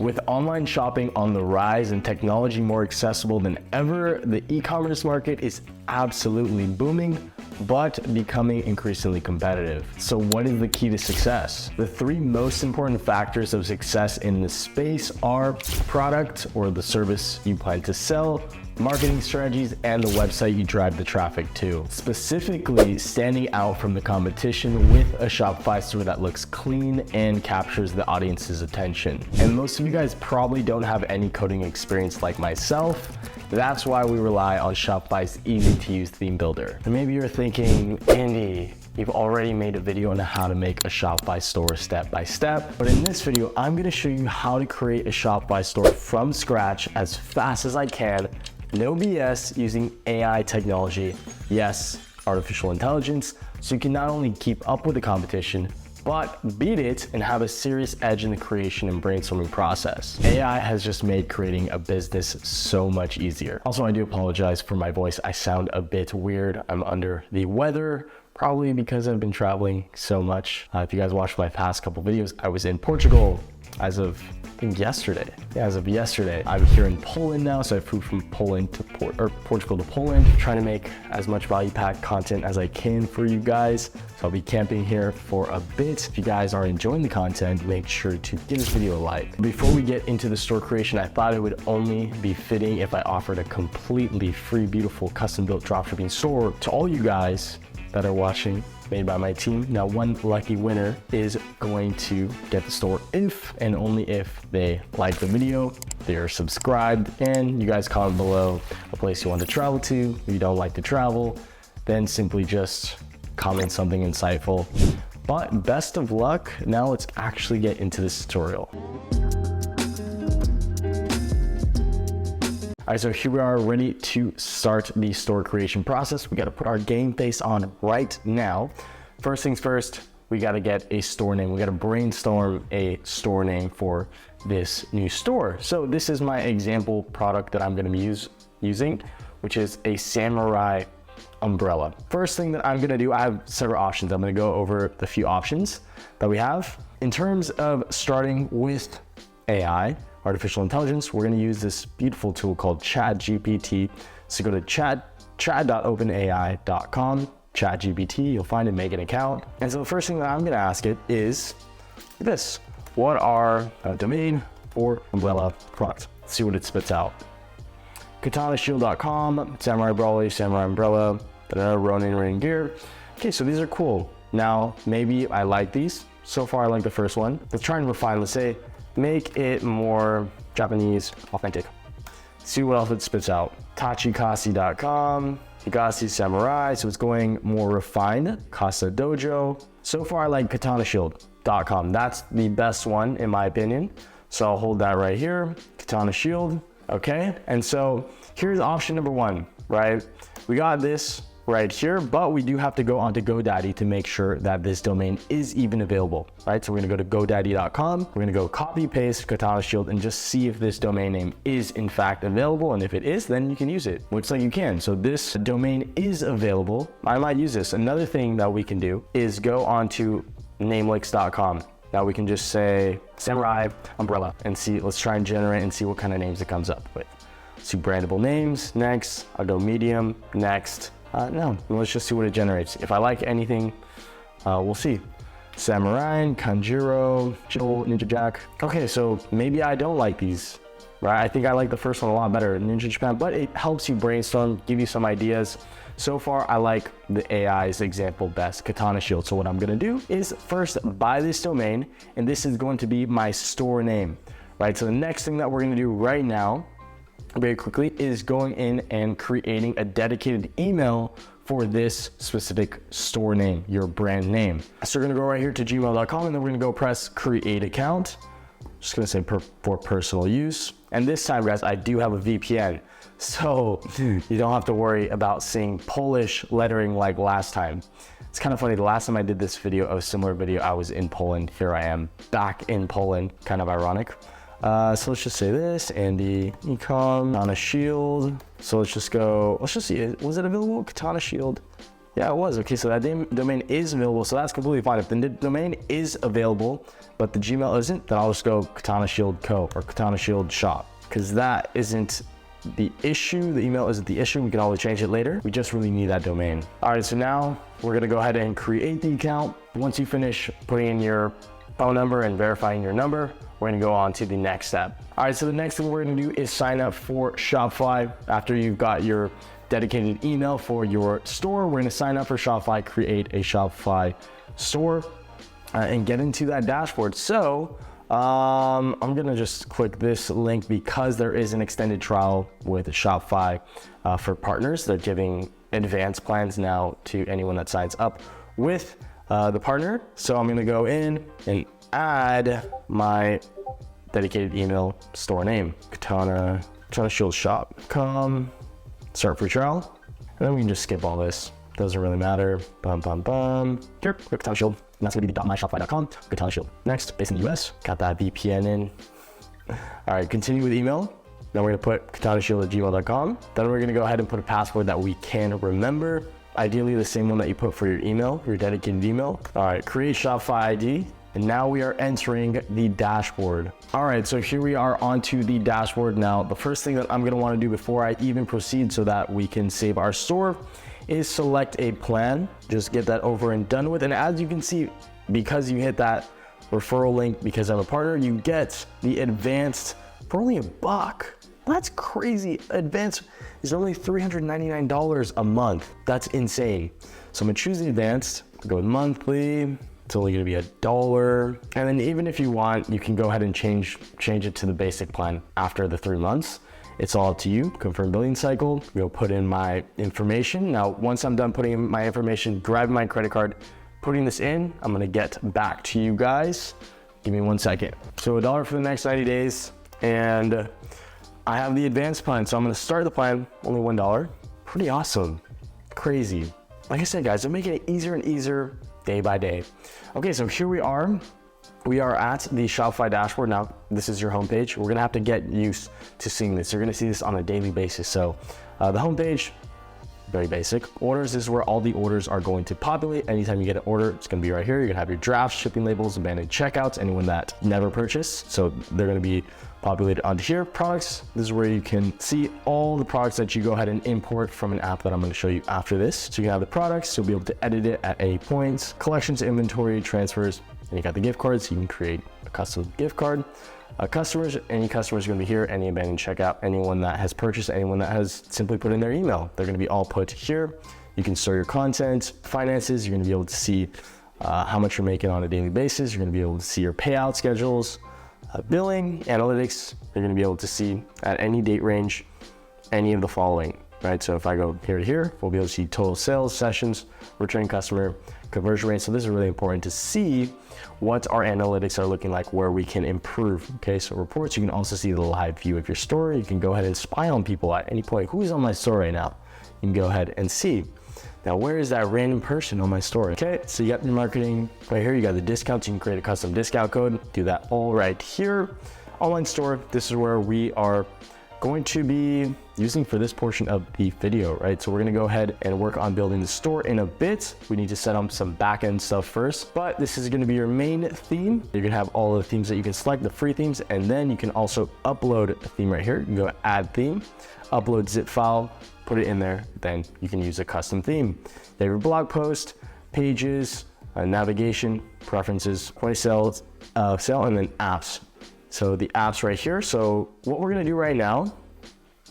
With online shopping on the rise and technology more accessible than ever, the e-commerce market is absolutely booming, but becoming increasingly competitive. So what is the key to success? The three most important factors of success in this space are product or the service you plan to sell, marketing strategies, and the website you drive the traffic to. Specifically, standing out from the competition with a Shopify store that looks clean and captures the audience's attention. And most of you guys probably don't have any coding experience like myself. That's why we rely on Shopify's easy-to-use theme builder. And maybe you're thinking, Andy, you've already made a video on how to make a Shopify store step by step. But in this video, I'm gonna show you how to create a Shopify store from scratch as fast as I can. No BS, using AI technology, yes, artificial intelligence, so you can not only keep up with the competition, but beat it and have a serious edge in the creation and brainstorming process. AI has just made creating a business so much easier. Also, I do apologize for my voice. I sound a bit weird. I'm under the weather, probably because I've been traveling so much. If you guys watched my past couple videos, I was in Portugal as of yesterday. Yeah, as of yesterday. I'm here in Poland now, so I flew from Poland to Portugal to Poland, trying to make as much value-packed content as I can for you guys. So I'll be camping here for a bit. If you guys are enjoying the content, make sure to give this video a like. Before we get into the store creation, I thought it would only be fitting if I offered a completely free, beautiful, custom-built dropshipping store to all you guys that are watching, made by my team. Now, one lucky winner is going to get the store if and only if they like the video, they're subscribed, and you guys comment below a place you want to travel to. If you don't like to travel, then simply just comment something insightful. But best of luck. Now let's actually get into this tutorial. All right, so here we are ready to start the store creation process. We got to put our game face on right now. First things first, we got to get a store name. We got to brainstorm a store name for this new store. So this is my example product that I'm going to be using, which is a samurai umbrella. First thing that I'm going to do, I have several options. I'm going to go over the few options that we have. In terms of starting with AI, artificial intelligence, we're going to use this beautiful tool called Chat GPT. So go to chat.openai.com, Chat GPT, you'll find it, make an account. And so the first thing that I'm going to ask it is this: what are a domain for umbrella product? Let's see what it spits out. katanashield.com, samurai brawly, samurai umbrella, Ronin rain gear. Okay, so these are cool. Now, maybe I like these. So far, I like the first one. Let's try and refine. Let's say, make it more Japanese, authentic. See what else it spits out. Tachikasi.com, Higasi Samurai, so it's going more refined. Kasa Dojo. So far I like katanashield.com. That's the best one in my opinion. So I'll hold that right here, Katana Shield, okay? And so here's option number one, right? We got this right here, but we do have to go onto GoDaddy to make sure that this domain is even available, right? So we're gonna go to GoDaddy.com, we're gonna go copy paste Katana Shield and just see if this domain name is in fact available, and if it is, then you can use it. Looks like you can. So this domain is available. I might use this. Another thing that we can do is go onto namelicks.com. Now we can just say samurai umbrella and see, let's try and generate and see what kind of names it comes up with. See brandable names, next. I'll go medium, next. No, let's just see what it generates. If I like anything, we'll see. Samurai, Kanjiro, Ninja Jack. Okay, so maybe I don't like these, right? I think I like the first one a lot better, Ninja Japan, but it helps you brainstorm, give you some ideas. So far, I like the AI's example best, Katana Shield. So what I'm gonna do is first buy this domain, and this is going to be my store name, right? So the next thing that we're gonna do right now, very quickly, is going in and creating a dedicated email for this specific store name, your brand name. So we're gonna go right here to gmail.com, and then we're gonna go press create account. Just gonna say for personal use. And this time, guys, I do have a VPN. So you don't have to worry about seeing Polish lettering like last time. It's kind of funny, the last time I did this video, a similar video, I was in Poland. Here I am back in Poland, kind of ironic. So let's just say this, Andy Ecom, Katana Shield. So let's just go, let's just see, was it available? Katana Shield Yeah, it was. Okay, so that domain is available, so that's completely fine. If the domain is available, but the Gmail isn't, then I'll just go Katana Shield Co. or Katana Shield Shop, because that isn't the issue. The email isn't the issue. We can always change it later. We just really need that domain. All right, so now we're gonna go ahead and create the account. Once you finish putting in your phone number and verifying your number, we're gonna go on to the next step. All right, so the next thing we're gonna do is sign up for Shopify. After you've got your dedicated email for your store, we're gonna sign up for Shopify, create a Shopify store, and get into that dashboard. So I'm gonna just click this link because there is an extended trial with Shopify for partners. They're giving advanced plans now to anyone that signs up with the partner. So I'm gonna go in and add my dedicated email store name, Katana Shield Shop. Start free trial, and then we can just skip all this. Doesn't really matter. Here, Katana Shield, and that's gonna be the .myshopify.com, Katana Shield. Next, based in the US, got that VPN in. All right, continue with email. Then we're gonna put katanashield@gmail.com. Then we're gonna go ahead and put a password that we can remember. Ideally the same one that you put for your email, your dedicated email. All right, create Shopify ID. And now we are entering the dashboard. All right, so here we are onto the dashboard. Now, the first thing that I'm gonna wanna do before I even proceed so that we can save our store is select a plan. Just get that over and done with. And as you can see, because you hit that referral link, because I'm a partner, you get the advanced for only $1. That's crazy. Advanced is only $399 a month. That's insane. So I'm gonna choose the advanced, go with monthly. It's only gonna be $1. And then even if you want, you can go ahead and change it to the basic plan after the 3 months. It's all up to you. Confirm billing cycle, go put in my information. Now, once I'm done putting in my information, grabbing my credit card, putting this in, I'm gonna get back to you guys. Give me 1 second. So $1 for the next 90 days. And I have the advanced plan. So I'm gonna start the plan, only $1. Pretty awesome, crazy. Like I said, guys, they're making it easier and easier day by day. Okay, so here we are. We are at the Shopify dashboard. Now, this is your homepage. We're gonna have to get used to seeing this. You're gonna see this on a daily basis. So the homepage, very basic. Orders, this is where all the orders are going to populate. Anytime you get an order, it's gonna be right here. You're gonna have your drafts, shipping labels, abandoned checkouts, anyone that never purchased. So they're gonna be populated onto here. Products, this is where you can see all the products that you go ahead and import from an app that I'm gonna show you after this. So you can have the products, you'll be able to edit it at any points, collections, inventory, transfers, and you got the gift cards. You can create a custom gift card. Customers, any customers are gonna be here, any abandoned checkout, anyone that has purchased, anyone that has simply put in their email, they're gonna be all put here. You can store your content. Finances, you're gonna be able to see how much you're making on a daily basis. You're gonna be able to see your payout schedules. Billing, analytics, you're gonna be able to see at any date range, any of the following, right? So if I go here to here, we'll be able to see total sales, sessions, returning customer, conversion rate. So this is really important to see what our analytics are looking like, where we can improve. Okay, so reports, you can also see the live view of your store. You can go ahead and spy on people at any point. Who's on my store right now? You can go ahead and see. Now, where is that random person on my store? Okay, so you got your marketing right here. You got the discounts. You can create a custom discount code. Do that all right here. Online store, this is where we are going to be using for this portion of the video, right? So we're gonna go ahead and work on building the store in a bit. We need to set up some back-end stuff first, but this is gonna be your main theme. You're gonna have all of the themes that you can select, the free themes, and then you can also upload a theme right here. You can go add theme, upload zip file, put it in there, then you can use a custom theme. You have your blog post, pages, navigation, preferences, point of sale, and then apps. So the apps right here. So what we're gonna do right now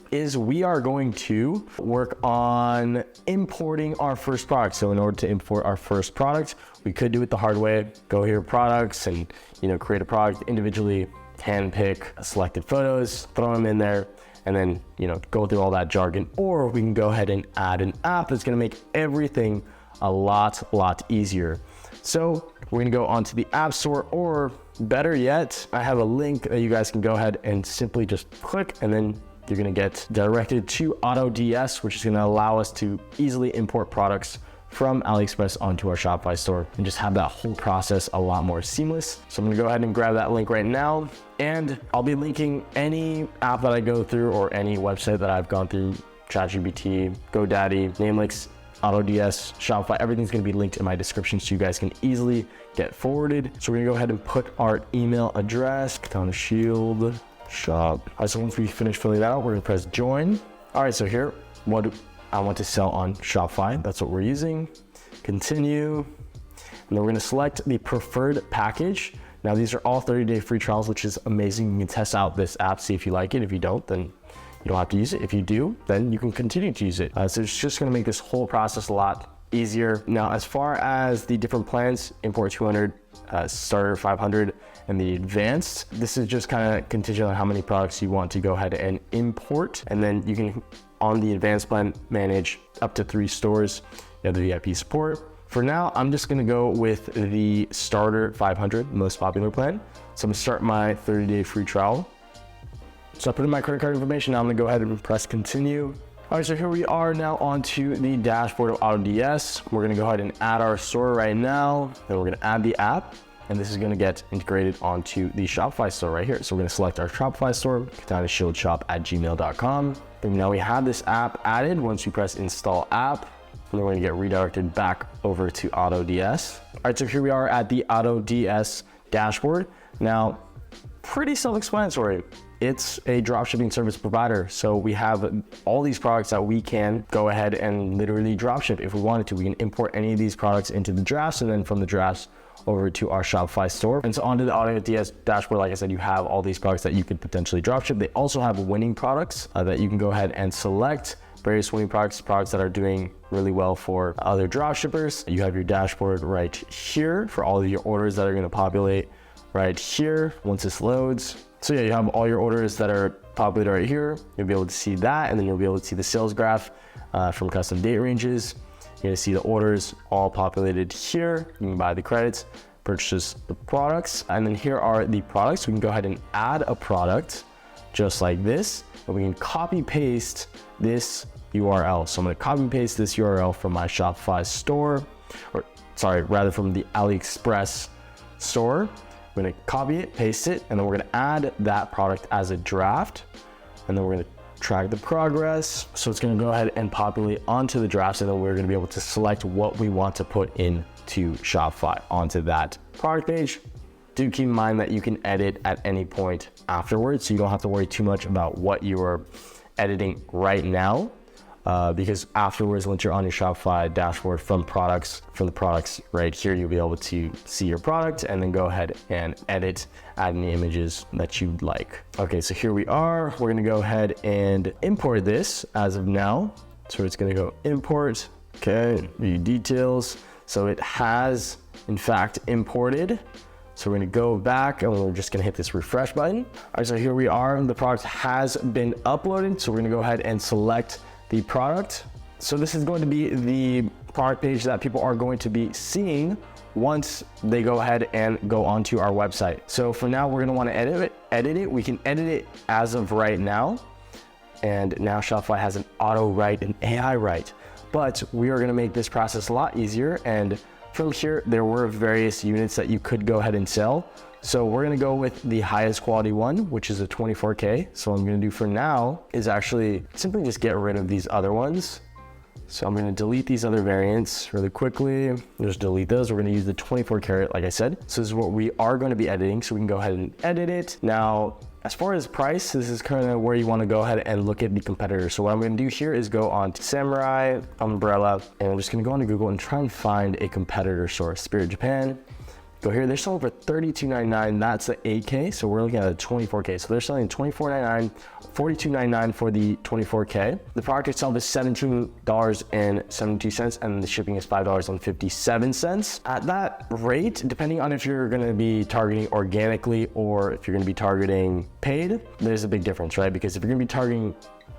is we are going to work on importing our first product. So in order to import our first product, we could do it the hard way, go here, products, and create a product individually, handpick selected photos, throw them in there, and then go through all that jargon. Or we can go ahead and add an app that's gonna make everything a lot easier. So we're gonna go onto the App Store, or better yet, I have a link that you guys can go ahead and simply just click, and then you're gonna get directed to AutoDS, which is gonna allow us to easily import products from AliExpress onto our Shopify store and just have that whole process a lot more seamless. So I'm gonna go ahead and grab that link right now, and I'll be linking any app that I go through or any website that I've gone through, Chat GPT, GoDaddy, Namelinks, AutoDS, Shopify, everything's gonna be linked in my description so you guys can easily get forwarded. So we're gonna go ahead and put our email address, Katana Shield, shop. All right, so once we finish filling that out, we're gonna press join. All right, so here, what do I want to sell on Shopify? That's what we're using. Continue. And then we're gonna select the preferred package. Now these are all 30-day free trials, which is amazing. You can test out this app, see if you like it. If you don't, then you don't have to use it. If you do, then you can continue to use it. So it's just gonna make this whole process a lot easier. Now, as far as the different plans, import 200, starter 500, and the advanced, this is just kind of contingent on how many products you want to go ahead and import. And then you can, on the advanced plan, manage up to 3 stores. You have the VIP support. For now, I'm just gonna go with the starter 500, most popular plan. So I'm gonna start my 30-day free trial. So I put in my credit card information. Now I'm gonna go ahead and press continue. All right, so here we are now onto the dashboard of AutoDS. We're gonna go ahead and add our store right now. Then we're gonna add the app, and this is gonna get integrated onto the Shopify store right here. So we're gonna select our Shopify store, katanashieldshop@gmail.com. And now we have this app added. Once we press install app, and then we're gonna get redirected back over to AutoDS. All right, so here we are at the AutoDS dashboard. Now, pretty self-explanatory. It's a dropshipping service provider. So we have all these products that we can go ahead and literally dropship if we wanted to. We can import any of these products into the drafts, and then from the drafts over to our Shopify store. And so onto the AutoDS dashboard, like I said, you have all these products that you could potentially dropship. They also have winning products that you can go ahead and select. Various winning products that are doing really well for other dropshippers. You have your dashboard right here for all of your orders that are gonna populate right here once this loads. So yeah, you have all your orders that are populated right here. You'll be able to see that, and then you'll be able to see the sales graph from custom date ranges. You're gonna see the orders all populated here. You can buy the credits, purchase the products, and then here are the products. We can go ahead and add a product just like this, and we can copy paste this URL. So I'm gonna copy paste this URL from my Shopify store, or sorry, rather from the AliExpress store. We're gonna copy it, paste it, and then we're gonna add that product as a draft. And then we're gonna track the progress. So it's gonna go ahead and populate onto the drafts, and then we're gonna be able to select what we want to put into Shopify onto that product page. Do keep in mind that you can edit at any point afterwards, so you don't have to worry too much about what you are editing right now, because afterwards, once you're on your Shopify dashboard from the products right here, you'll be able to see your product and then go ahead and edit, add any images that you'd like. Okay, so here we are. We're gonna go ahead and import this as of now. So it's gonna go import, okay, view details. So it has, in fact, imported. So we're gonna go back and we're just gonna hit this refresh button. All right, so here we are. The product has been uploaded. So we're gonna go ahead and select the product. So this is going to be the product page that people are going to be seeing once they go ahead and go onto our website. So for now, we're gonna wanna edit it. We can edit it as of right now. And now Shopify has an auto write, an AI write. But we are gonna make this process a lot easier. And from here, there were various units that you could go ahead and sell. So we're gonna go with the highest quality one, which is a 24K. So what I'm gonna do for now is actually simply just get rid of these other ones. So I'm gonna delete these other variants really quickly. Just delete those. We're gonna use the 24 karat, like I said. So this is what we are gonna be editing. So we can go ahead and edit it. Now, as far as price, this is kind of where you wanna go ahead and look at the competitors. So what I'm gonna do here is go on to Samurai, Umbrella, and I'm just gonna go onto Google and try and find a competitor store. Spirit Japan. Go here, they're selling for $32.99. That's the 8K, so we're looking at a 24K. So they're selling $24.99, $42.99 for the 24K. The product itself is $17.72, and the shipping is $5.57. At that rate, depending on if you're gonna be targeting organically or if you're gonna be targeting paid, there's a big difference, right? Because if you're gonna be targeting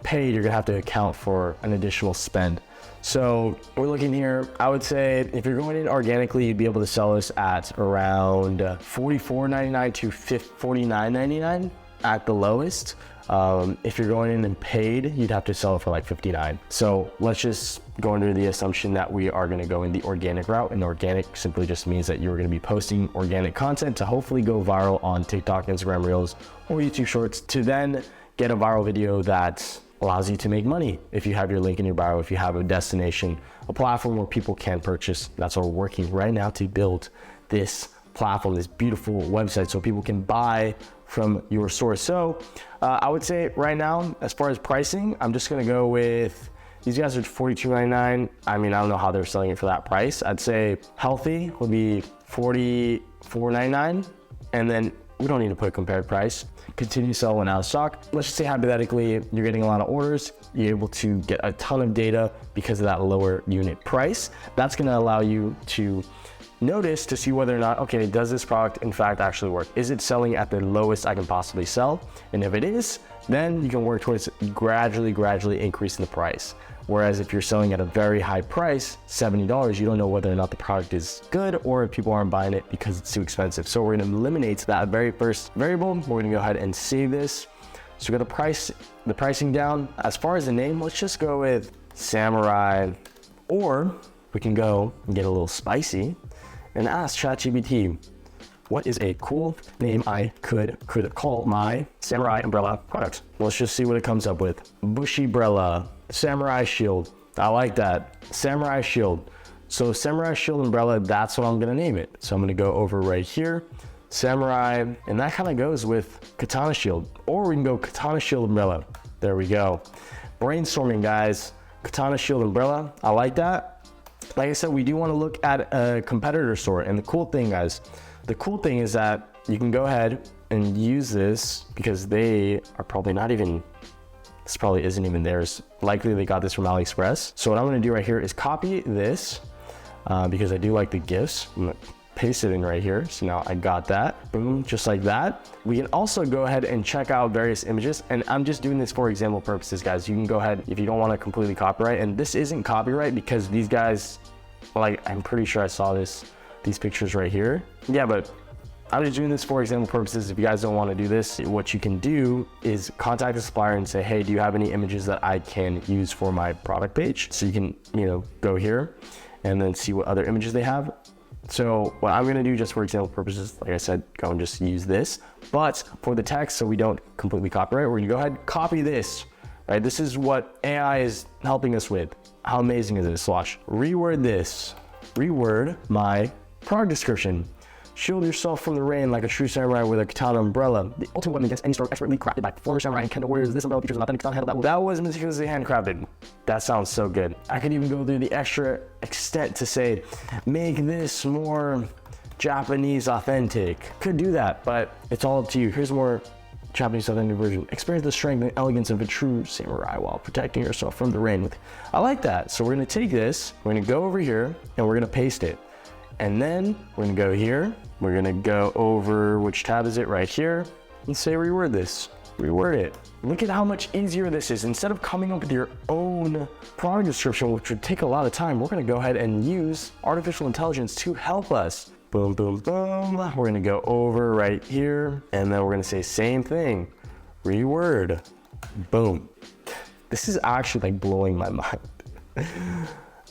paid, you're gonna have to account for an additional spend. So we're looking here, I would say if you're going in organically, you'd be able to sell this at around $44.99 to $49.99 at the lowest. If you're going in and paid, you'd have to sell it for like $59. So let's just go under the assumption that we are gonna go in the organic route, and organic simply just means that you're gonna be posting organic content to hopefully go viral on TikTok, Instagram Reels, or YouTube Shorts to then get a viral video that allows you to make money. If you have your link in your bio, if you have a destination, a platform where people can purchase, that's what we're working right now to build this platform, this beautiful website so people can buy from your store. So I would say right now, as far as pricing, I'm just gonna go with, these guys are $42.99. I mean, I don't know how they're selling it for that price. I'd say healthy would be $44.99. And then we don't need to put a compared price. Continue to sell when out of stock. Let's just say hypothetically, you're getting a lot of orders. You're able to get a ton of data because of that lower unit price. That's gonna allow you to notice to see whether or not, okay, does this product in fact actually work? Is it selling at the lowest I can possibly sell? And if it is, then you can work towards gradually increasing the price. Whereas if you're selling at a very high price, $70, you don't know whether or not the product is good or if people aren't buying it because it's too expensive. So we're gonna eliminate that very first variable. We're gonna go ahead and save this. So we got the pricing down. As far as the name, let's just go with Samurai, or we can go and get a little spicy and ask Chat GPT, what is a cool name I could call my Samurai umbrella product? Let's just see what it comes up with. Bushy umbrella, Samurai shield. I like that. Samurai shield. So Samurai shield umbrella, that's what I'm gonna name it. So I'm gonna go over right here, Samurai, and that kind of goes with Katana shield, or we can go Katana shield umbrella. There we go. Brainstorming, guys. Katana shield umbrella, I like that. Like I said, we do want to look at a competitor store, and the cool thing, guys, the cool thing is that you can go ahead and use this because they are probably not even, this probably isn't even theirs. Likely they got this from AliExpress. So what I'm gonna do right here is copy this because I do like the GIFs. I'm gonna paste it in right here. So now I got that, boom, just like that. We can also go ahead and check out various images. And I'm just doing this for example purposes, guys. You can go ahead if you don't wanna completely copyright. And this isn't copyright because these guys, like, I'm pretty sure I saw these pictures right here. Yeah, but I'm just doing this for example purposes. If you guys don't want to do this, what you can do is contact the supplier and say, hey, do you have any images that I can use for my product page? So you can, go here and then see what other images they have. So what I'm gonna do just for example purposes, like I said, go and just use this. But for the text, so we don't completely copyright, we're gonna go ahead and copy this, right? This is what AI is helping us with. How amazing is this? Watch, reword this. Reword my product description. Shield yourself from the rain like a true samurai with a katana umbrella. The ultimate weapon against any storm, expertly crafted by former samurai and kendo warriors. This umbrella features an authentic katana handle that was meticulously handcrafted. That sounds so good. I could even go through the extra extent to say, make this more Japanese authentic. Could do that, but it's all up to you. Here's a more Japanese authentic version. Experience the strength and elegance of a true samurai while protecting yourself from the rain. I like that. So we're gonna take this, we're gonna go over here, and we're gonna paste it. And then we're gonna go here, we're gonna go over, which tab is it? Right here, and say reword this, reword it. Look at how much easier this is. Instead of coming up with your own product description, which would take a lot of time, we're gonna go ahead and use artificial intelligence to help us. Boom, boom, boom. We're gonna go over right here, and then we're gonna say same thing, reword, boom. This is actually like blowing my mind.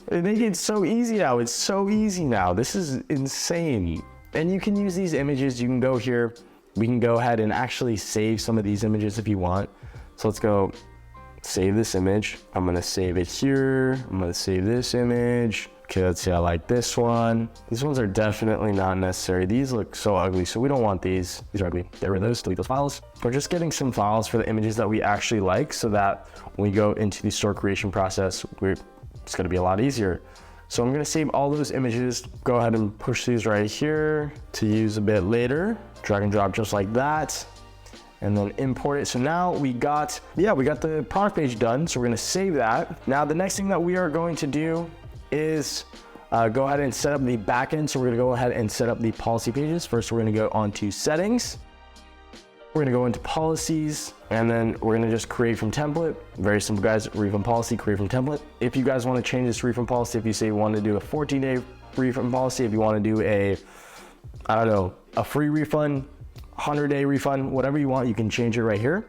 They make it so easy now. It's so easy now. This is insane. And you can use these images. You can go here. We can go ahead and actually save some of these images if you want. So let's go save this image. I'm gonna save it here. I'm gonna save this image. Okay, let's see, I like this one. These ones are definitely not necessary. These look so ugly, so we don't want these. These are ugly. Get rid of those, delete those files. We're just getting some files for the images that we actually like so that when we go into the store creation process, it's gonna be a lot easier. So I'm gonna save all those images, go ahead and push these right here to use a bit later. Drag and drop just like that, and then import it. So now we got the product page done. So we're gonna save that. Now the next thing that we are going to do is go ahead and set up the backend. So we're gonna go ahead and set up the policy pages. First, we're gonna go onto settings. We're gonna go into policies, and then we're gonna just create from template. Very simple, guys. Refund policy, create from template. If you guys want to change this refund policy, if you say you want to do a 14-day refund policy, if you want to do a free refund, 100-day refund, whatever you want, you can change it right here.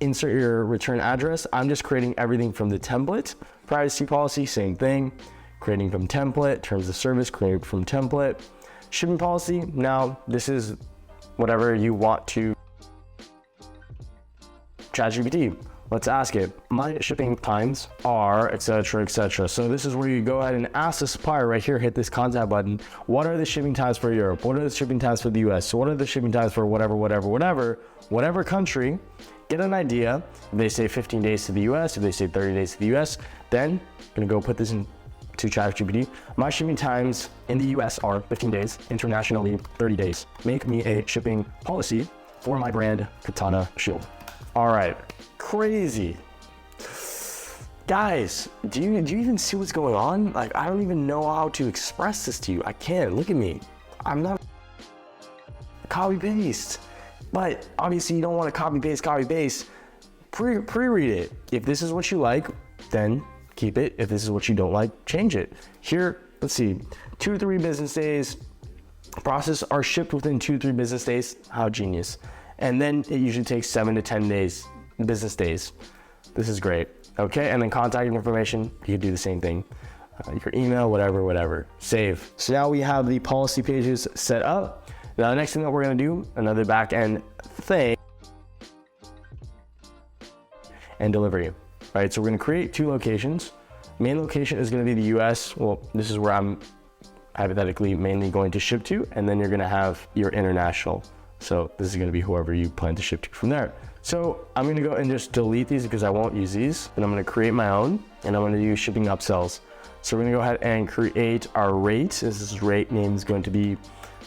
Insert your return address. I'm just creating everything from the template. Privacy policy, same thing. Creating from template. Terms of service, create from template. Shipping policy. Now this is whatever you want to. Chat GPT. let's ask it. My shipping times are, etc., etc. So this is where you go ahead and ask the supplier right here, hit this contact button. What are the shipping times for Europe? What are the shipping times for the US? So what are the shipping times for whatever country? Get an idea. If they say 15 days to the US, if they say 30 days to the US, then I'm gonna go put this into Chat GPT. My shipping times in the US are 15 days, internationally 30 days. Make me a shipping policy for my brand Katana Shield. All right, crazy. Guys, do you even see what's going on? Like, I don't even know how to express this to you. I can't, look at me. I'm not copy paste, but obviously you don't want to copy paste, pre-read it. If this is what you like, then keep it. If this is what you don't like, change it. Here, let's see, 2 to 3 business days, process are shipped within 2 to 3 business days. How genius. And then it usually takes 7 to 10 days, business days. This is great. Okay, and then contact information, you can do the same thing. Your email, whatever, save. So now we have the policy pages set up. Now the next thing that we're gonna do, another back end thing, and delivery. Right, so we're gonna create 2 locations. Main location is gonna be the US. Well, this is where I'm hypothetically mainly going to ship to, and then you're gonna have your international. So this is gonna be whoever you plan to ship to from there. So I'm gonna go and just delete these because I won't use these. And I'm gonna create my own, and I'm gonna do shipping upsells. So we're gonna go ahead and create our rate. This rate name is going to be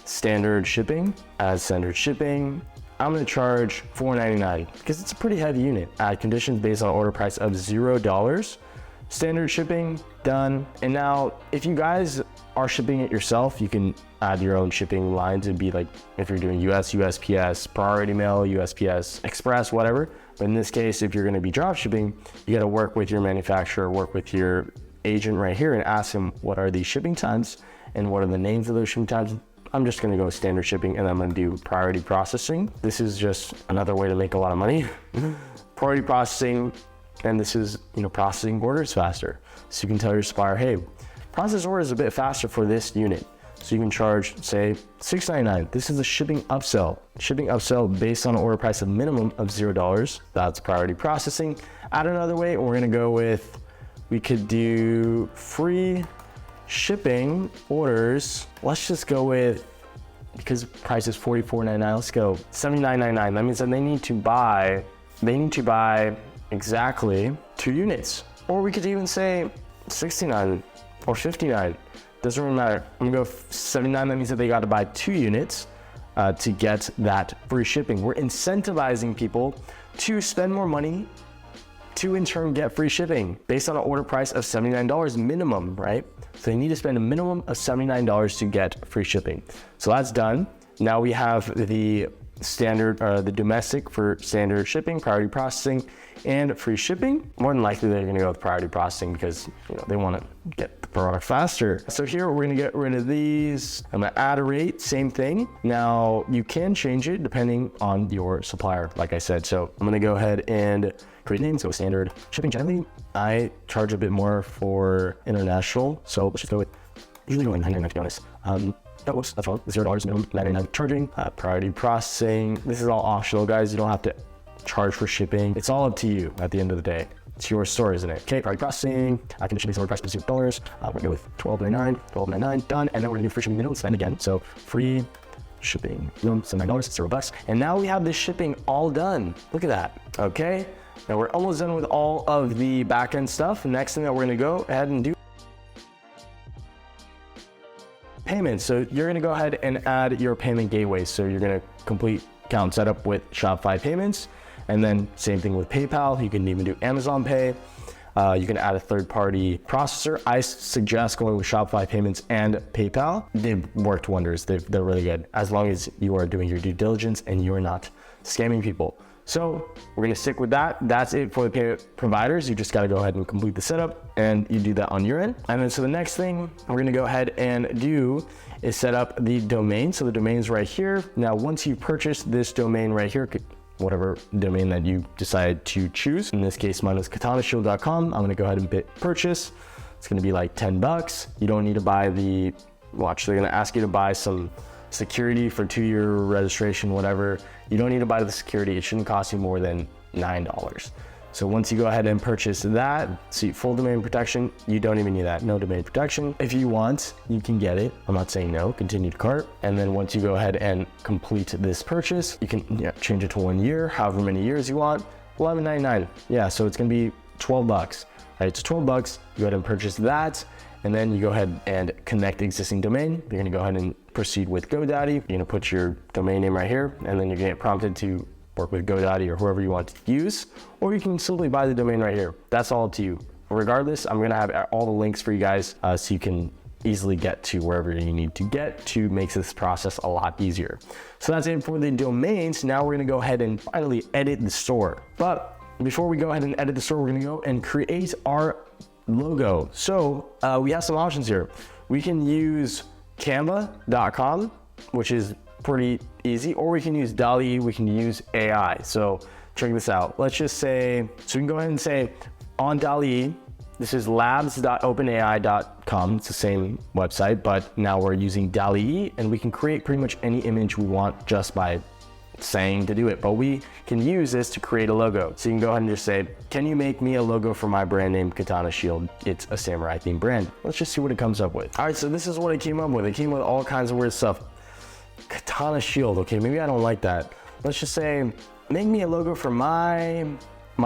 standard shipping. As standard shipping, I'm gonna charge $4.99 because it's a pretty heavy unit. Add conditions based on order price of $0. Standard shipping, done. And now if you guys are shipping it yourself, you can add your own shipping lines. It'd be like if you're doing US, USPS, priority mail, USPS, express, whatever. But in this case, if you're gonna be drop shipping, you gotta work with your manufacturer, work with your agent right here and ask him what are these shipping times and what are the names of those shipping times. I'm just gonna go standard shipping and I'm gonna do priority processing. This is just another way to make a lot of money. Priority processing, and this is, processing orders faster. So you can tell your supplier, hey, process orders a bit faster for this unit. So you can charge, say, $6.99. This is a shipping upsell. Shipping upsell based on an order price of minimum of $0. That's priority processing. Add another way, we're gonna go with, we could do free shipping orders. Let's just go with, because price is $44.99, let's go $79.99. That means that they need to buy exactly 2 units. Or we could even say 69 or 59. Doesn't really matter. I'm gonna go 79. That means that they got to buy 2 units to get that free shipping. We're incentivizing people to spend more money to in turn get free shipping based on an order price of $79 minimum, right? So they need to spend a minimum of $79 to get free shipping. So that's done. Now we have the standard, the domestic for standard shipping, priority processing, and free shipping. More than likely they're gonna go with priority processing because they wanna get the product faster. So here we're gonna get rid of these. I'm gonna add a rate, same thing. Now you can change it depending on your supplier, like I said. So I'm gonna go ahead and create names, go standard shipping. Generally, I charge a bit more for international. So let's just go with, usually going $99 to be honest. Whoops, that's wrong. $0 minimum, $99 charging. Priority processing. This is all optional, guys. You don't have to charge for shipping. It's all up to you at the end of the day. It's your store, isn't it? Okay, priority processing. I can shipping order price of $0. We're gonna go with $12.99, done. And then we're gonna do free shipping minimum spend again. So free shipping minimum $79, $0. And now we have this shipping all done. Look at that. Okay. Now we're almost done with all of the back end stuff. The next thing that we're gonna go ahead and do payments. So you're gonna go ahead and add your payment gateway. So you're gonna complete account setup with Shopify payments, and then same thing with PayPal. You can even do Amazon Pay. You can add a third-party processor. I suggest going with Shopify payments and PayPal. They've worked wonders. They're really good as long as you are doing your due diligence and you're not scamming people. So we're gonna stick with that. That's it for the payment providers. You just gotta go ahead and complete the setup and you do that on your end. And then so the next thing we're gonna go ahead and do is set up the domain. So the domain's right here. Now, once you purchase this domain right here, whatever domain that you decide to choose, in this case, mine is katanashield.com. I'm gonna go ahead and hit purchase. It's gonna be like $10. You don't need to buy the, well, actually they're gonna ask you to buy some security for 2-year registration, whatever. You don't need to buy the security. It shouldn't cost you more than $9. So once you go ahead and purchase that, see full domain protection, you don't even need that, no domain protection. If you want, you can get it. I'm not saying no, continue to cart. And then once you go ahead and complete this purchase, you can change it to 1 year, however many years you want, $11.99. Yeah, so it's gonna be $12, right? It's $12, you go ahead and purchase that. And then you go ahead and connect the existing domain. You're gonna go ahead and proceed with GoDaddy. You're gonna put your domain name right here, and then you're gonna get prompted to work with GoDaddy or whoever you want to use, or you can simply buy the domain right here. That's all up to you. Regardless, I'm gonna have all the links for you guys so you can easily get to wherever you need to get to make this process a lot easier. So that's it for the domains. Now we're gonna go ahead and finally edit the store. But before we go ahead and edit the store, we're gonna go and create our logo. So we have some options here. We can use canva.com, which is pretty easy, or we can use DALL-E, we can use AI. So check this out. Let's just say, so we can go ahead and say on DALL-E, this is labs.openai.com. It's the same website, but now we're using DALL-E, and we can create pretty much any image we want just by saying to do it. But we can use this to create a logo. So you can go ahead and just say, can you make me a logo for my brand name Katana Shield? It's a samurai themed brand. Let's just see what it comes up with. All right, so this is what it came up with. It came with all kinds of weird stuff. Katana Shield, okay, maybe I don't like that. Let's just say, make me a logo for my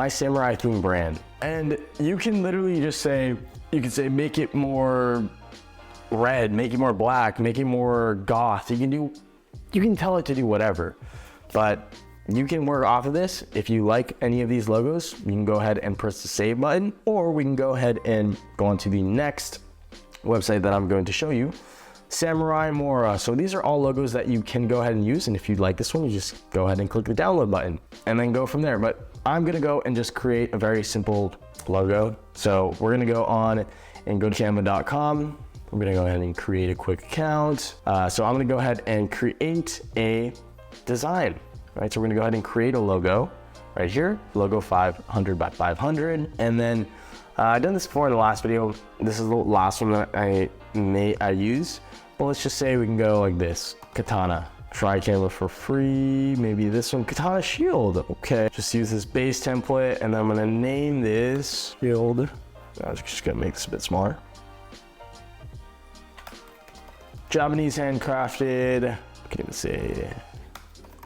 samurai theme brand. And you can literally just say, you can say, make it more red, make it more black, make it more goth. You can tell it to do whatever, but you can work off of this. If you like any of these logos, you can go ahead and press the save button, or we can go ahead and go on to the next website that I'm going to show you. Samurai Mora. So these are all logos that you can go ahead and use. And if you'd like this one, you just go ahead and click the download button and then go from there. But I'm gonna go and just create a very simple logo. So we're gonna go on and go to canva.com. We're gonna go ahead and create a quick account. So I'm gonna go ahead and create a design, right? So we're gonna go ahead and create a logo right here, logo 500 by 500. And then I've done this before in the last video. This is the last one that I used. But let's just say we can go like this, Katana. Try Canva for free, maybe this one, Katana Shield. Okay, just use this base template, and then I'm gonna name this Shield. I'm just gonna make this a bit smaller. Japanese handcrafted, you can even say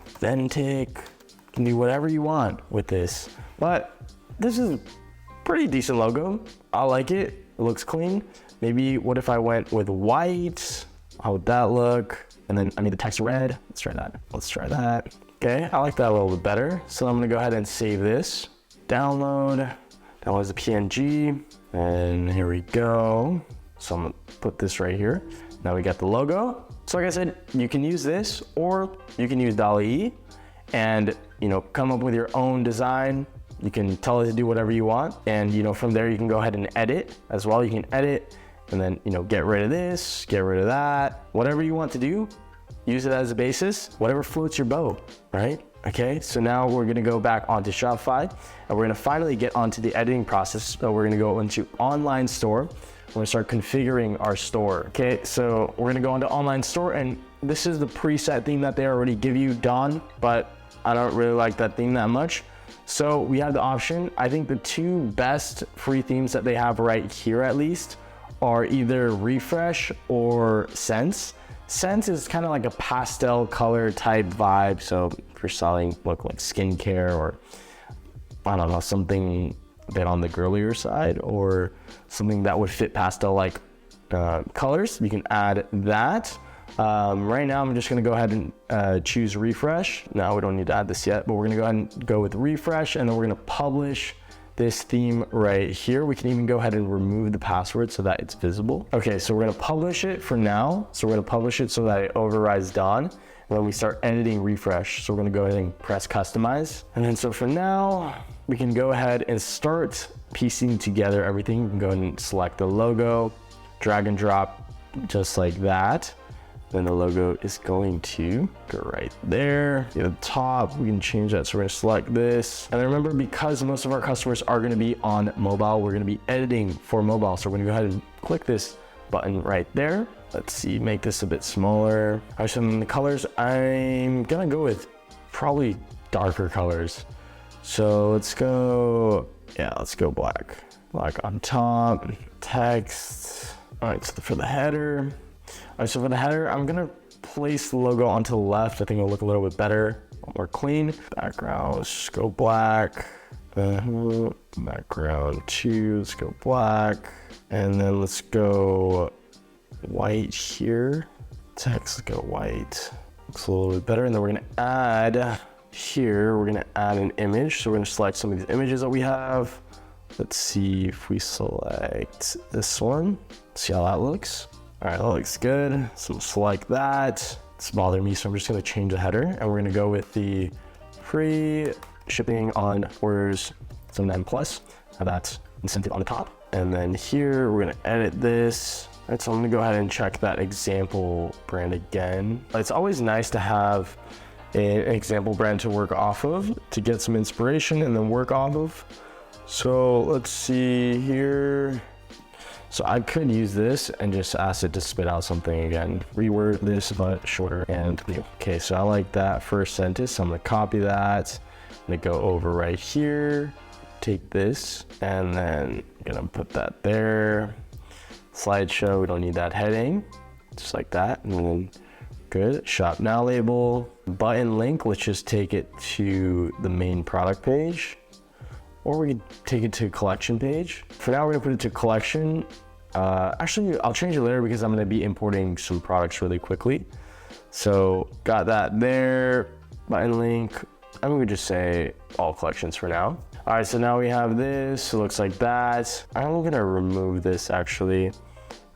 authentic. You can do whatever you want with this. But this is a pretty decent logo. I like it, it looks clean. Maybe what if I went with white? How would that look? And then I made the text red. Let's try that. Let's try that. Okay, I like that a little bit better. So I'm gonna go ahead and save this. Download as a PNG. And here we go. So I'm gonna put this right here. Now we got the logo. So like I said, you can use this, or you can use DALL-E and come up with your own design. You can tell it to do whatever you want. And from there you can go ahead and edit as well. You can edit and then get rid of this, get rid of that, whatever you want to do, use it as a basis, whatever floats your boat, right? Okay, so now we're gonna go back onto Shopify, and we're gonna finally get onto the editing process. So we're gonna go into online store. We're gonna start configuring our store. Okay, so we're gonna go into online store, and this is the preset theme that they already give you, Dawn, but I don't really like that theme that much. So we have the option. I think the two best free themes that they have right here at least are either Refresh or Sense. Sense is kind of like a pastel color type vibe. So if you're selling look like skincare, or I don't know, something a bit on the girlier side, or something that would fit pastel like colors, you can add that. Right now I'm just gonna go ahead and choose Refresh. No, we don't need to add this yet, but we're gonna go ahead and go with Refresh, and then we're gonna publish this theme right here. We can even go ahead and remove the password so that it's visible. Okay, so we're gonna publish it for now. So we're gonna publish it so that it overrides Dawn. And then we start editing Refresh. So we're gonna go ahead and press customize. And then so for now, we can go ahead and start piecing together everything. We can go ahead and select the logo, drag and drop just like that. Then the logo is going to go right there. At the top, we can change that. So we're gonna select this. And then remember, because most of our customers are gonna be on mobile, we're gonna be editing for mobile. So we're gonna go ahead and click this button right there. Let's see, make this a bit smaller. All right, so in the colors, I'm gonna go with probably darker colors. So let's go black. Black on top, text. All right, so for the header. All right, so for the header, I'm gonna place the logo onto the left. I think it'll look a little bit better, more clean. Background, let's just go black. Background 2, let's go black. And then let's go white here. Text, let's go white. Looks a little bit better. And then we're gonna add here, we're gonna add an image. So we're gonna select some of these images that we have. Let's see if we select this one. See how that looks. All right, that looks good. So we'll select that. It's bothering me, so I'm just gonna change the header, and we're gonna go with the free shipping on orders 79 plus. Have that incentive on the top. And then here, we're gonna edit this. All right, so I'm gonna go ahead and check that example brand again. It's always nice to have an example brand to work off of, to get some inspiration and then work off of. So let's see here. So I could use this and just ask it to spit out something again. Reword this, but shorter and new. Okay, so I like that first sentence. So I'm gonna copy that. I'm gonna go over right here, take this, and then I'm gonna put that there. Slideshow, we don't need that heading. Just like that, and then good. Shop now label. Button link, let's just take it to the main product page. Or we could take it to collection page. For now, we're gonna put it to collection. Actually, I'll change it later because I'm gonna be importing some products really quickly. So got that there, button link. I'm gonna just say all collections for now. All right, so now we have this, it looks like that. I'm gonna remove this actually.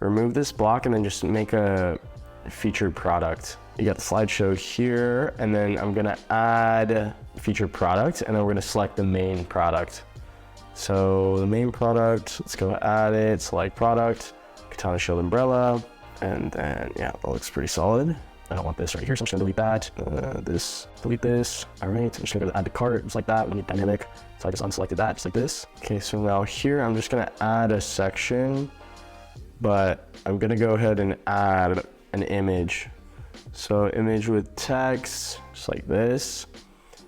Remove this block and then just make a featured product. You got the slideshow here, and then I'm gonna add featured product, and then we're gonna select the main product. So the main product, let's go add it, select product, Katana Shield Umbrella, and then yeah, that looks pretty solid. I don't want this right here, so I'm just gonna delete that. Delete this. All right, I'm just gonna go add to cart, just like that. We need dynamic, so I just unselected that, just like this. Okay, so now here, I'm just gonna add a section, but I'm gonna go ahead and add an image. So image with text, just like this.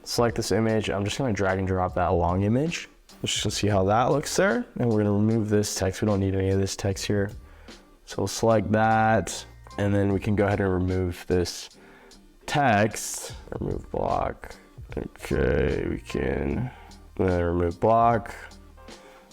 Select this image. I'm just gonna drag and drop that long image. Let's just see how that looks there. And we're gonna remove this text. We don't need any of this text here. So we'll select that. And then we can go ahead and remove this text. Remove block. Okay, we can remove block.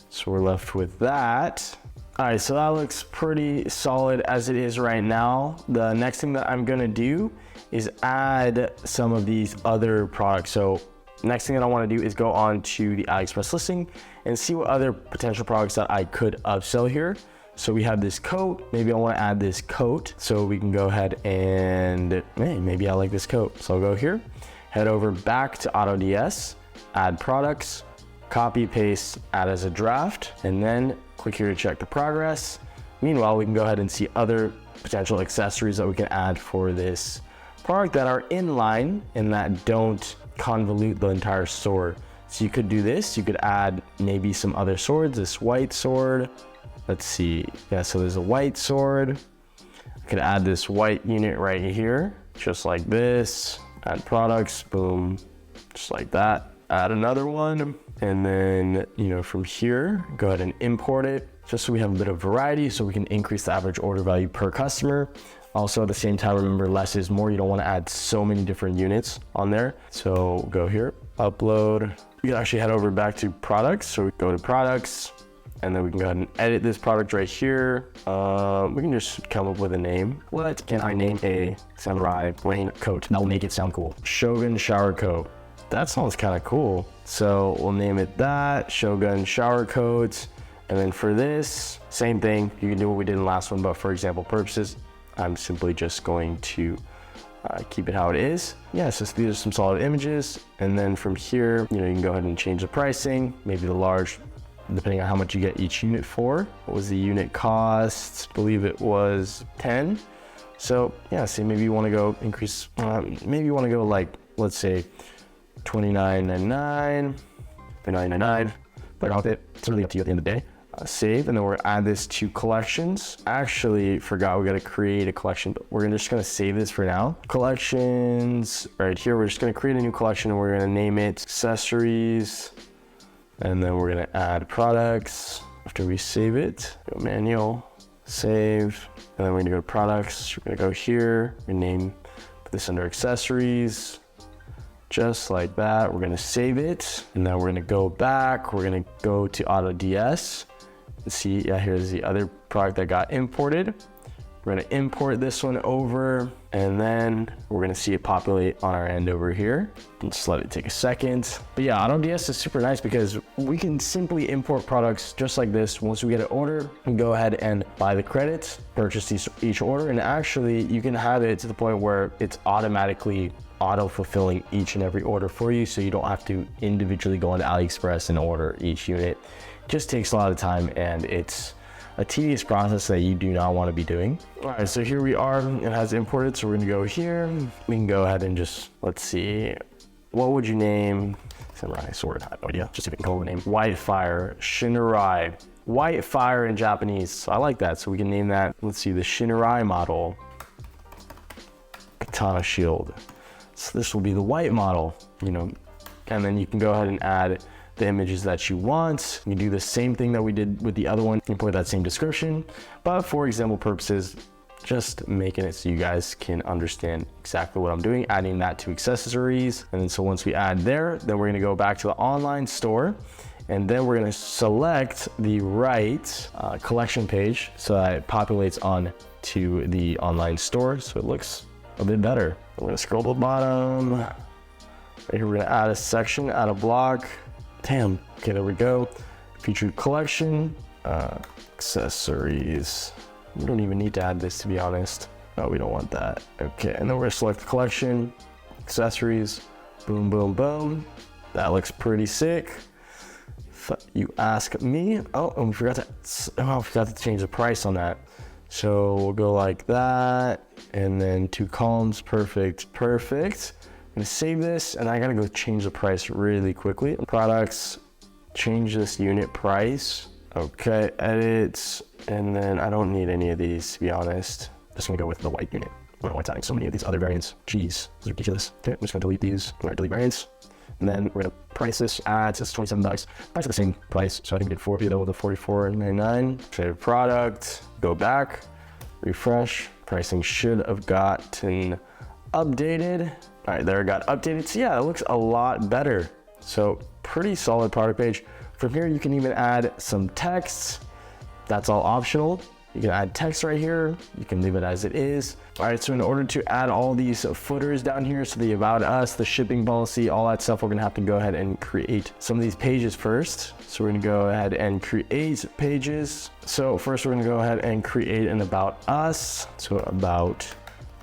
So we're left with that. All right, so that looks pretty solid as it is right now. The next thing that I'm gonna do is add some of these other products. So next thing that I wanna do is go on to the AliExpress listing and see what other potential products that I could upsell here. So we have this coat, maybe I wanna add this coat. So we can go ahead and, hey, maybe I like this coat. So I'll go here, head over back to AutoDS, add products, copy, paste, add as a draft, and then click here to check the progress. Meanwhile, we can go ahead and see other potential accessories that we can add for this product that are in line and that don't convolute the entire sword. So you could do this, you could add maybe some other swords, this white sword. Let's see, yeah, so there's a white sword. I could add this white unit right here, just like this. Add products, boom, just like that. Add another one, and then, from here, go ahead and import it, just so we have a bit of variety, so we can increase the average order value per customer. Also, at the same time, remember, less is more. You don't want to add so many different units on there. So go here, upload. We can actually head over back to products. So we go to products, and then we can go ahead and edit this product right here. We can just come up with a name. What can I name a samurai raincoat? That will make it sound cool. Shogun shower coat. That sounds kind of cool. So we'll name it that, Shogun shower coat. And then for this, same thing. You can do what we did in the last one, but for example purposes, I'm simply just going to keep it how it is. Yeah, so these are some solid images. And then from here, you can go ahead and change the pricing, maybe the large, depending on how much you get each unit for. What was the unit cost? I believe it was 10. So yeah, say maybe you want to go increase, maybe you want to go like, let's say, $29.99, $39.99, play around with it. It's really up to you at the end of the day. Save, and then we're gonna add this to collections. Actually, forgot we gotta create a collection, but we're just gonna save this for now. Collections, right here, we're just gonna create a new collection and we're gonna name it accessories. And then we're gonna add products. After we save it, go manual, save, and then we're gonna go to products. We're gonna go here, we name this under accessories. Just like that, we're gonna save it. And then we're gonna go back, we're gonna go to AutoDS. Let's see, yeah, here's the other product that got imported. We're gonna import this one over, and then we're gonna see it populate on our end over here. Just let it take a second. But yeah, AutoDS is super nice because we can simply import products just like this. Once we get an order, we can go ahead and buy the credits, purchase each order, and actually you can have it to the point where it's automatically auto-fulfilling each and every order for you, so you don't have to individually go on AliExpress and order each unit. It just takes a lot of time, and it's a tedious process that you do not want to be doing. All right, so here we are, it has imported, so we're gonna go here. We can go ahead and just, let's see, what would you name? Samurai sword, I have no idea, just see if we can call the name. Whitefire, Shinrai. Whitefire in Japanese, so I like that, so we can name that, let's see, the Shinrai model. Katana shield. So this will be the white model, you know, and then you can go ahead and add the images that you want. You do the same thing that we did with the other one. You can put that same description, but for example purposes, just making it so you guys can understand exactly what I'm doing, adding that to accessories. And then so once we add there, then we're gonna go back to the online store, and then we're gonna select the right collection page so that it populates on to the online store, so it looks a bit better. We're gonna scroll to the bottom. Right here, we're gonna add a section, add a block. Damn, okay, there we go. Featured collection, accessories. We don't even need to add this, to be honest. No, we don't want that. Okay, and then we're gonna select the collection, accessories, boom, boom, boom. That looks pretty sick. If you ask me. Oh, and we forgot to change the price on that. So we'll go like that, and then 2 columns, perfect. I'm gonna save this, and I gotta go change the price really quickly. Products, change this unit price. Okay, edits, and then I don't need any of these, to be honest. Just gonna go with the white unit. I don't know why it's adding so many of these other variants. Jeez, this is ridiculous. Okay, I'm just gonna delete these. I'm gonna delete variants. And then we're gonna price this ads, it's $27. Price at the same price, so I think we did 40 though with the $44.99. Save product, go back, refresh. Pricing should have gotten updated. All right, there it got updated. So yeah, it looks a lot better. So pretty solid product page. From here, you can even add some text. That's all optional. You can add text right here. You can leave it as it is. All right, so in order to add all these footers down here, so the about us, the shipping policy, all that stuff, we're gonna have to go ahead and create some of these pages first. So we're gonna go ahead and create pages. So first we're gonna go ahead and create an about us. So about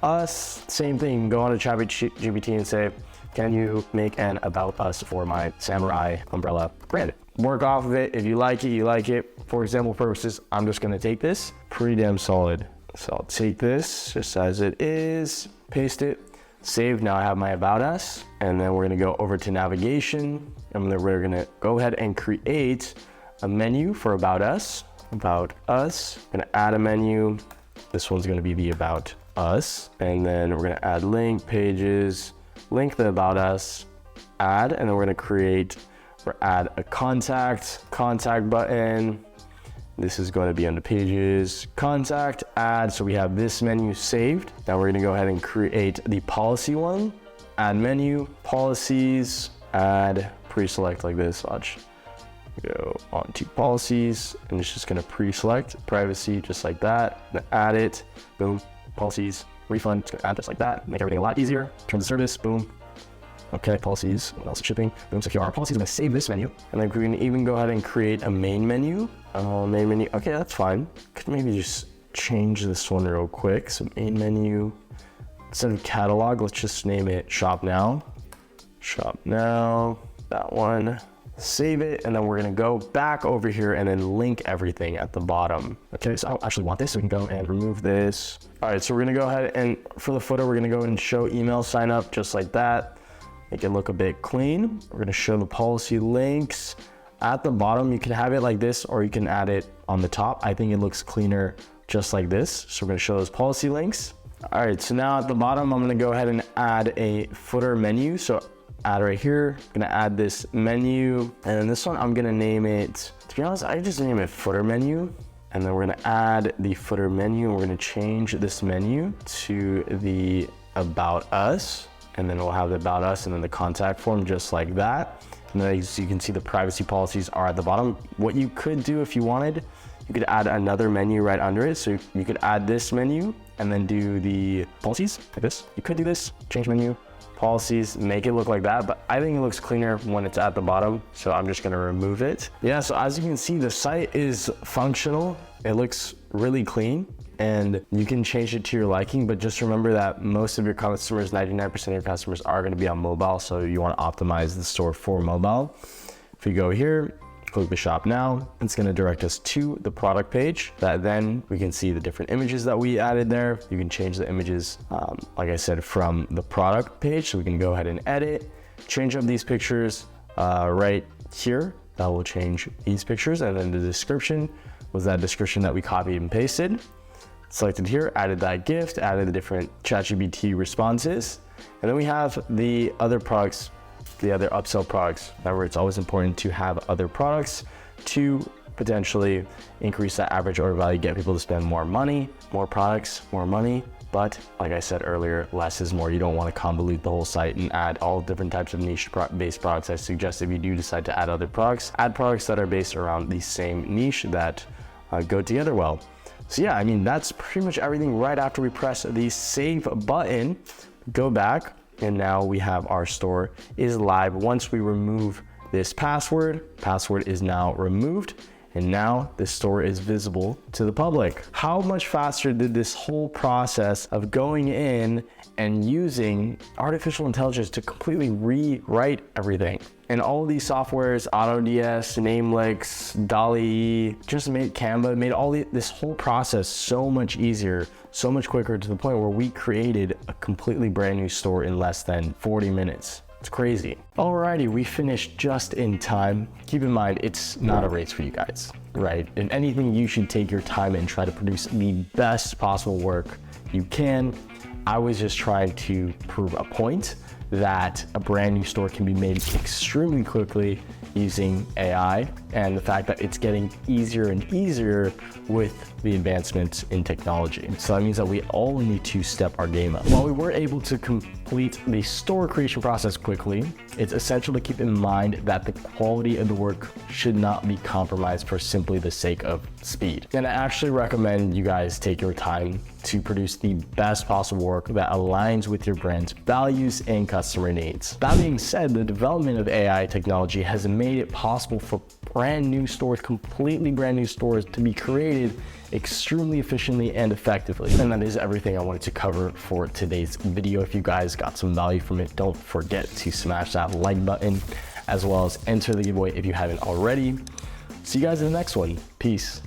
us, same thing, go on to Chat GPT and say, can you make an about us for my samurai umbrella brand? Work off of it. If you like it, you like it. For example purposes, I'm just gonna take this, pretty damn solid. So I'll take this just as it is, paste it, save. Now I have my about us, and then we're gonna go over to navigation, and then we're gonna go ahead and create a menu for about us. About us, I'm gonna add a menu. This one's gonna be the about us, and then we're gonna add link, pages, link the about us, add, and then we're gonna create or add a contact button. This is going to be under pages, contact, add. So we have this menu saved. Now we're gonna go ahead and create the policy one, add menu, policies, add, pre-select like this. Watch, go on to policies, and it's just gonna pre-select privacy just like that. Then add it, boom, policies, refund, it's gonna add just like that. Make everything a lot easier. Terms of service, boom. Okay, policies, what else is shipping? Boom, so here are our policies. I'm gonna save this menu. And then we can even go ahead and create a main menu. Main menu, okay, that's fine. Could maybe just change this one real quick. So main menu, instead of catalog, let's just name it shop now. Shop now, that one. Save it, and then we're gonna go back over here and then link everything at the bottom. Okay, so I don't actually want this, so we can go and remove this. All right, so we're gonna go ahead and for the footer, we're gonna go and show email sign up just like that. Make it look a bit clean. We're gonna show the policy links. At the bottom, you can have it like this, or you can add it on the top. I think it looks cleaner just like this. So we're gonna show those policy links. All right, so now at the bottom, I'm gonna go ahead and add a footer menu. So add right here, I'm gonna add this menu. And then this one, I'm gonna name it, to be honest, I just name it footer menu. And then we're gonna add the footer menu. We're gonna change this menu to the About Us. And then we'll have the About Us and then the contact form just like that. And then as you can see, the privacy policies are at the bottom. What you could do if you wanted, you could add another menu right under it. So you could add this menu and then do the policies like this. You could do this, change menu, policies, make it look like that, but I think it looks cleaner when it's at the bottom, so I'm just gonna remove it. Yeah, so as you can see, the site is functional. It looks really clean and you can change it to your liking, but just remember that most of your customers, 99% of your customers are gonna be on mobile, so you wanna optimize the store for mobile. If you go here, click the shop now, it's gonna direct us to the product page that then we can see the different images that we added there. You can change the images, like I said, from the product page. So we can go ahead and edit, change up these pictures right here. That will change these pictures. And then the description was that description that we copied and pasted. Selected here, added that gift, added the different Chat GPT responses. And then we have the other products, the other upsell products. Remember, it's always important to have other products to potentially increase that average order value, get people to spend more money, more products, more money. But like I said earlier, less is more. You don't want to convolute the whole site and add all different types of niche-based products. I suggest if you do decide to add other products, add products that are based around the same niche that go together well. So yeah, I mean, that's pretty much everything. Right after we press the save button, go back, and now we have our store is live. Once we remove this password is now removed, and now the store is visible to the public. How much faster did this whole process of going in and using artificial intelligence to completely rewrite everything? And all of these softwares, AutoDS, Namelix, DALL-E, just made Canva, made this whole process so much easier, so much quicker, to the point where we created a completely brand new store in less than 40 minutes. It's crazy. Alrighty, we finished just in time. Keep in mind, it's not a race for you guys, right? In anything, you should take your time and try to produce the best possible work you can. I was just trying to prove a point that a brand new store can be made extremely quickly using AI, and the fact that it's getting easier and easier with the advancements in technology. So that means that we all need to step our game up. While we were able to complete the store creation process quickly, it's essential to keep in mind that the quality of the work should not be compromised for simply the sake of speed. And I actually recommend you guys take your time to produce the best possible work that aligns with your brand's values and customer needs. That being said, the development of AI technology has made it possible for brand new stores, completely brand new stores, to be created extremely efficiently and effectively. And that is everything I wanted to cover for today's video. If you guys got some value from it, don't forget to smash that like button, as well as enter the giveaway if you haven't already. See you guys in the next one. Peace.